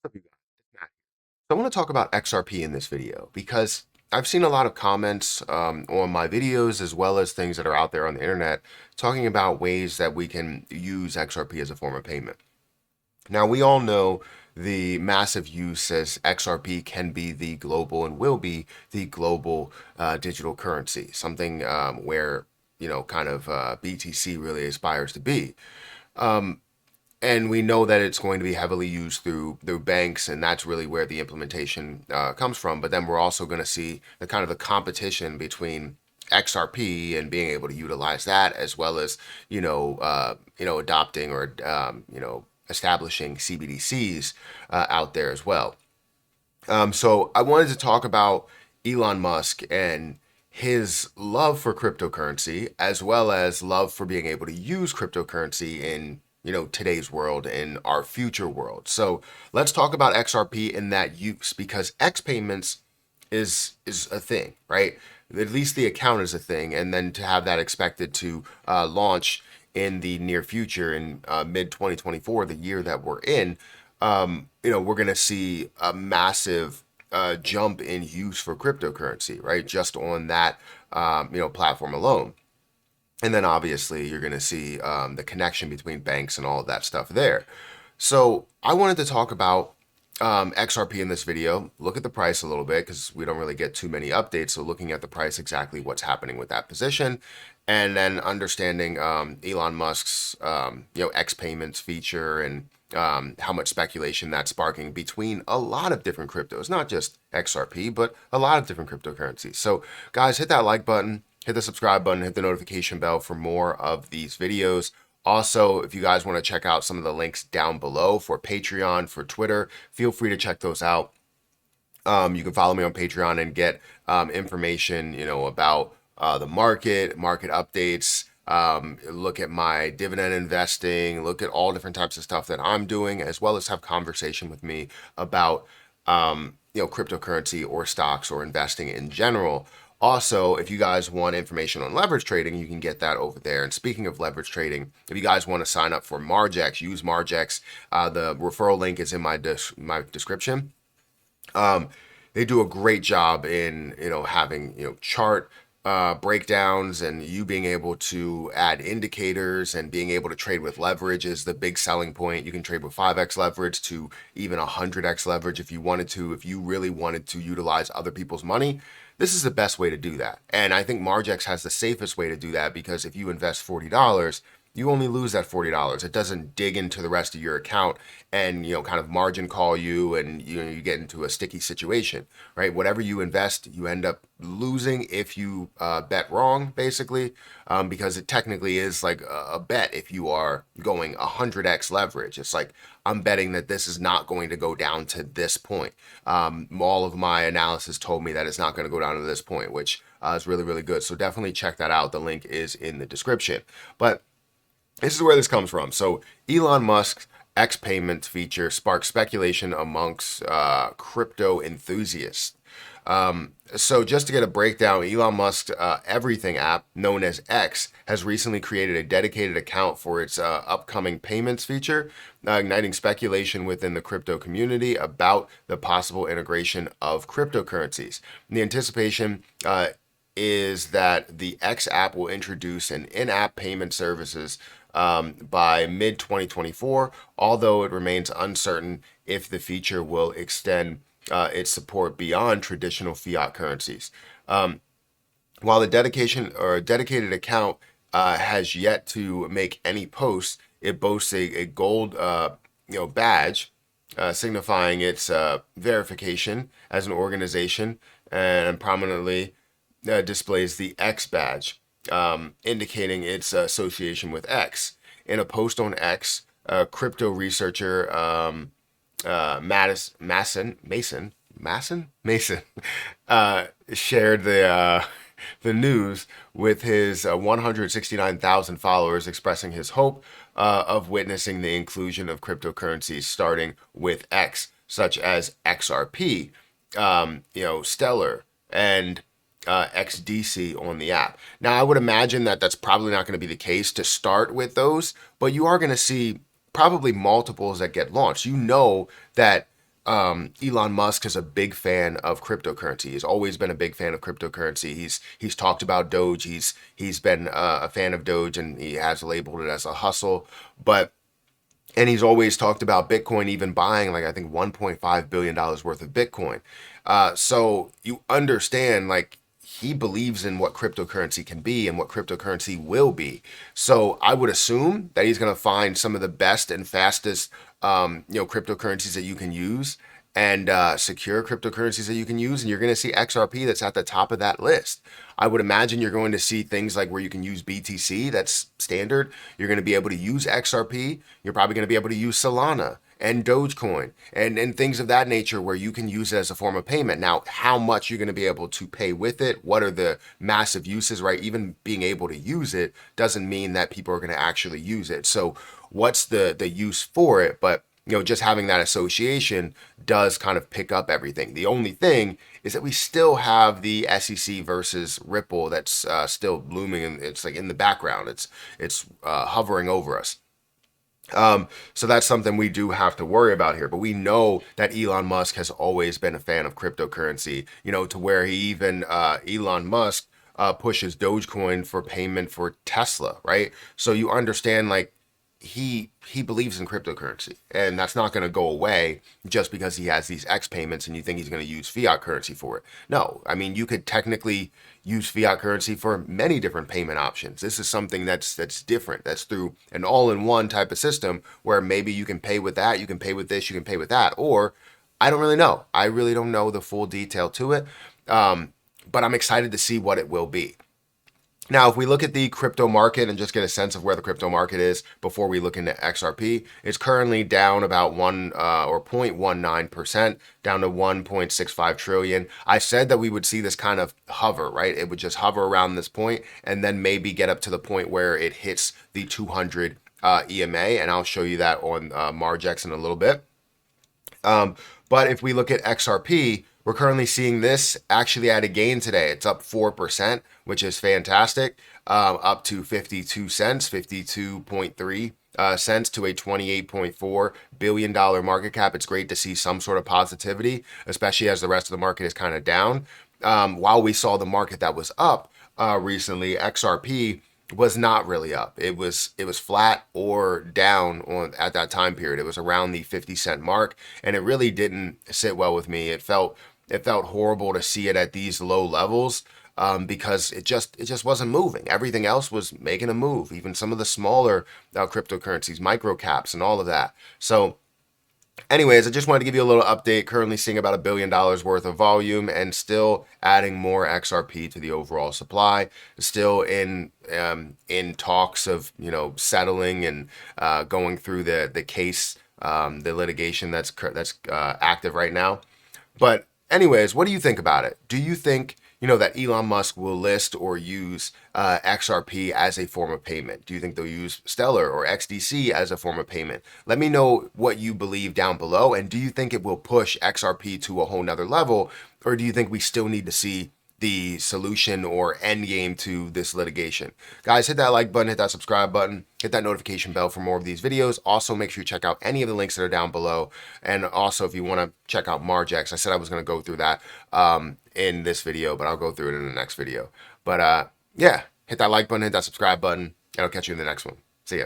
What's up, you guys? It's Matt. So I want to talk about XRP in this video because I've seen a lot of comments on my videos as well as things that are out there on the internet talking about ways that we can use XRP as a form of payment. Now, we all know the massive use as XRP can be the global and will be the global digital currency, something where, kind of BTC really aspires to be. And we know that it's going to be heavily used through banks, and that's really where the implementation comes from. But then we're also going to see the kind of the competition between XRP and being able to utilize that, as well as adopting or establishing CBDCs out there as well. So I wanted to talk about Elon Musk and his love for cryptocurrency, as well as love for being able to use cryptocurrency in today's world, in our future world. So let's talk about XRP in that use, because X payments is a thing, right? At least the account is a thing, and then to have that expected to launch in the near future in mid 2024, the year that we're in, we're going to see a massive jump in use for cryptocurrency, right? Just on that, platform alone. And then obviously you're going to see the connection between banks and all of that stuff there. So I wanted to talk about XRP in this video, look at the price a little bit because we don't really get too many updates. So looking at the price, exactly what's happening with that position, and then understanding Elon Musk's X payments feature and how much speculation that's sparking between a lot of different cryptos, not just XRP, but a lot of different cryptocurrencies. So guys, hit that like button, hit the subscribe button, hit the notification bell for more of these videos. Also, if you guys want to check out some of the links down below for Patreon, for Twitter, feel free to check those out. You can follow me on Patreon and get information, about the market updates, look at my dividend investing, look at all different types of stuff that I'm doing, as well as have conversation with me about, cryptocurrency or stocks or investing in general. Also, if you guys want information on leverage trading, you can get that over there. And speaking of leverage trading, if you guys want to sign up for Margex, use Margex. The referral link is in my description. They do a great job in having chart breakdowns, and you being able to add indicators and being able to trade with leverage is the big selling point. You can trade with 5x leverage to even 100x leverage if you wanted to. If you really wanted to utilize other people's money, this is the best way to do that. And I think Margex has the safest way to do that, because if you invest $40, you only lose that $40. It doesn't dig into the rest of your account and kind of margin call you, and you get into a sticky situation, right? Whatever you invest, you end up losing if you bet wrong, basically, because it technically is like a bet. If you are going 100x leverage, it's like, I'm betting that this is not going to go down to this point. All of my analysis told me that it's not going to go down to this point, which is really, really good. So definitely check that out. The link is in the description. But this is where this comes from. So Elon Musk's X payments feature sparks speculation amongst crypto enthusiasts. So just to get a breakdown, Elon Musk's Everything app, known as X, has recently created a dedicated account for its upcoming payments feature, igniting speculation within the crypto community about the possible integration of cryptocurrencies. And the anticipation is that the X app will introduce an in-app payment services by mid 2024, although it remains uncertain if the feature will extend its support beyond traditional fiat currencies. While the dedicated account has yet to make any posts, it boasts a gold badge signifying its verification as an organization, and prominently displays the X badge, indicating its association with X. In a post on X, crypto researcher Mason shared the news with his 169,000 followers, expressing his hope of witnessing the inclusion of cryptocurrencies starting with X, such as XRP, Stellar, and XDC on the app. Now, I would imagine that that's probably not going to be the case to start with those, but you are going to see probably multiples that get launched. You know that Elon Musk is a big fan of cryptocurrency. He's always been a big fan of cryptocurrency. He's talked about Doge. He's been a fan of Doge, and he has labeled it as a hustle. But and he's always talked about Bitcoin, even buying like I think $1.5 billion worth of Bitcoin. So you understand, like, he believes in what cryptocurrency can be and what cryptocurrency will be. So I would assume that he's going to find some of the best and fastest, cryptocurrencies that you can use, and secure cryptocurrencies that you can use. And you're going to see XRP that's at the top of that list. I would imagine you're going to see things like where you can use BTC, that's standard. You're going to be able to use XRP. You're probably going to be able to use Solana and Dogecoin and things of that nature where you can use it as a form of payment. Now, how much you're going to be able to pay with it, what are the massive uses, right? Even being able to use it doesn't mean that people are going to actually use it. So what's the use for it? But just having that association does kind of pick up everything. The only thing is that we still have the SEC versus Ripple that's still looming, and it's like in the background. It's hovering over us. So that's something we do have to worry about here. But we know that Elon Musk has always been a fan of cryptocurrency, to where he even, Elon Musk, pushes Dogecoin for payment for Tesla, right? So you understand, like, he believes in cryptocurrency, and that's not going to go away just because he has these X payments and you think he's going to use fiat currency for it. No, I mean, you could technically use fiat currency for many different payment options. This is something that's different. That's through an all-in-one type of system where maybe you can pay with that, you can pay with this, you can pay with that, or I don't really know. I really don't know the full detail to it, but I'm excited to see what it will be. Now, if we look at the crypto market and just get a sense of where the crypto market is before we look into XRP, it's currently down about 0.19%, down to 1.65 trillion. I said that we would see this kind of hover, right? It would just hover around this point and then maybe get up to the point where it hits the 200 EMA, and I'll show you that on Margex in a little bit. But if we look at XRP, we're currently seeing this actually at a gain today. It's up 4%, which is fantastic, up to 52 cents, 52.3 cents to a $28.4 billion market cap. It's great to see some sort of positivity, especially as the rest of the market is kind of down. While we saw the market that was up recently, XRP was not really up. It was flat or down at that time period. It was around the 50-cent mark, and it really didn't sit well with me. It felt horrible to see it at these low levels because it just wasn't moving. Everything else was making a move, even some of the smaller cryptocurrencies, micro caps, and all of that. So anyways, I just wanted to give you a little update. Currently seeing about $1 billion worth of volume and still adding more XRP to the overall supply. Still in talks of settling and going through the case, the litigation that's active right now. But anyways, what do you think about it? Do you think that Elon Musk will list or use XRP as a form of payment? Do you think they'll use Stellar or XDC as a form of payment? Let me know what you believe down below. And do you think it will push XRP to a whole nother level? Or do you think we still need to see the solution or end game to this litigation? Guys, hit that like button, hit that subscribe button, hit that notification bell for more of these videos. Also, make sure you check out any of the links that are down below. And also, if you want to check out Margex, I said I was going to go through that in this video, but I'll go through it in the next video. But yeah, hit that like button, hit that subscribe button, and I'll catch you in the next one. See ya.